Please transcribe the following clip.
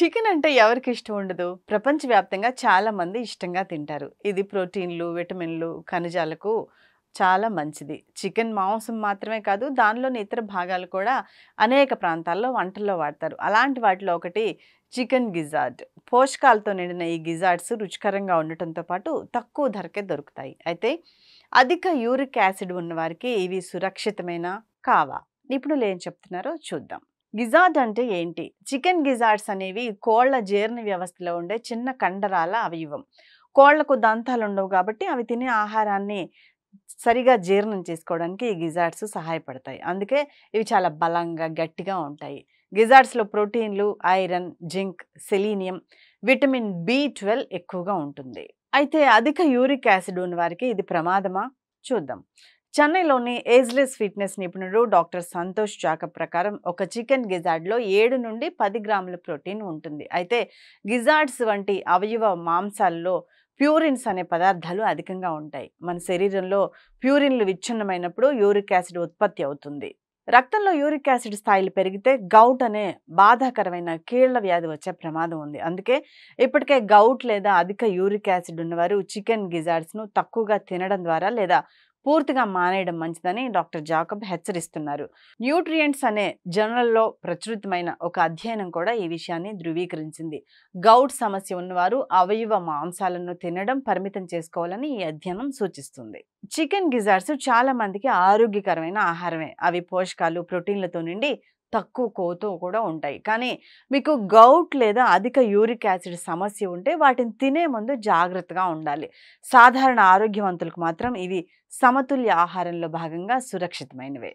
Chicken అంటే ఎవరికి ఇష్టం ఉండదు? ప్రపంచవ్యాప్తంగా చాలా మంది ఇష్టంగా తింటారు. ఇది ప్రోటీన్‌లు, విటమిన్‌లు, ఖనిజాలకు చాలా మంచిది. చికెన్ మాంసం మాత్రమే కాదు, దానిలోని ఇతర భాగాలు కూడా అనేక ప్రాంతాల్లో వంటల్లో వాడతారు. అలాంటి వాటిలో ఒకటి చికెన్ గిజార్డ్. పోషకాలతో నిండిన ఈ గిజార్డ్స్ రుచికరంగా ఉండటంతో పాటు తక్కువ ధరకే దొరుకుతాయి. అయితే అధిక యూరిక్ యాసిడ్ ఉన్నవారికి ఇవి సురక్షితమేనా? కావా? నిపుణులు ఏం చెప్తున్నారో చూద్దాం. గిజార్డ్ అంటే ఏంటి? చికెన్ గిజార్డ్స్ అనేవి కోళ్ల జీర్ణ వ్యవస్థలో ఉండే చిన్న కండరాల అవయవం. కోళ్లకు దంతాలు ఉండవు కాబట్టి అవి తినే ఆహారాన్ని సరిగా జీర్ణం చేసుకోవడానికి ఈ గిజార్డ్స్ సహాయపడతాయి. అందుకే ఇవి చాలా బలంగా, గట్టిగా ఉంటాయి. గిజార్డ్స్‌లో ప్రోటీన్‌లు, iron, zinc, selenium, vitamin B12 ఎక్కువగా ఉంటుంది. అయితే అధిక యూరిక్ యాసిడ్ ఉన్న వారికి ఇది ప్రమాదమా? చూద్దాం. చెన్నైలోని ఏజ్లెస్ ఫిట్నెస్ నిపుణుడు డాక్టర్ సంతోష్ జాకబ్ ప్రకారం ఒక చికెన్ గిజార్డ్లో 7 నుండి 10 గ్రాముల ప్రోటీన్ ఉంటుంది. అయితే గిజార్డ్స్ వంటి అవయవ మాంసాల్లో ప్యూరిన్స్ అనే పదార్థాలు అధికంగా ఉంటాయి. మన శరీరంలో ప్యూరిన్లు విచ్ఛిన్నమైనప్పుడు యూరిక్ యాసిడ్ ఉత్పత్తి అవుతుంది. రక్తంలో యూరిక్ యాసిడ్ స్థాయిలు పెరిగితే గౌట్ అనే బాధాకరమైన కీళ్ల వ్యాధి వచ్చే ప్రమాదం ఉంది. అందుకే ఇప్పటికే గౌట్ లేదా అధిక యూరిక్ యాసిడ్ ఉన్నవారు చికెన్ గిజార్డ్స్ను తక్కువగా తినడం ద్వారా లేదా పూర్తిగా మానేయడం మంచిదని డాక్టర్ జాకబ్ హెచ్చరిస్తున్నారు. న్యూట్రియంట్స్ అనే జర్నల్లో ప్రచురితమైన ఒక అధ్యయనం కూడా ఈ విషయాన్ని ధృవీకరించింది. గౌట్ సమస్య ఉన్నవారు అవయవ మాంసాలను తినడం పరిమితం చేసుకోవాలని ఈ అధ్యయనం సూచిస్తుంది. చికెన్ గిజార్డ్స్ చాలా మందికి ఆరోగ్యకరమైన ఆహారమే. అవి పోషకాలు, ప్రోటీన్లతో నిండి తక్కువ కొవ్వుతో కూడా ఉంటాయి. కానీ మీకు గౌట్ లేదా అధిక యూరిక్ యాసిడ్ సమస్య ఉంటే వాటిని తినే ముందు జాగ్రత్తగా ఉండాలి. సాధారణ ఆరోగ్యవంతులకు మాత్రం ఇవి సమతుల్య ఆహారంలో భాగంగా సురక్షితమైనవే.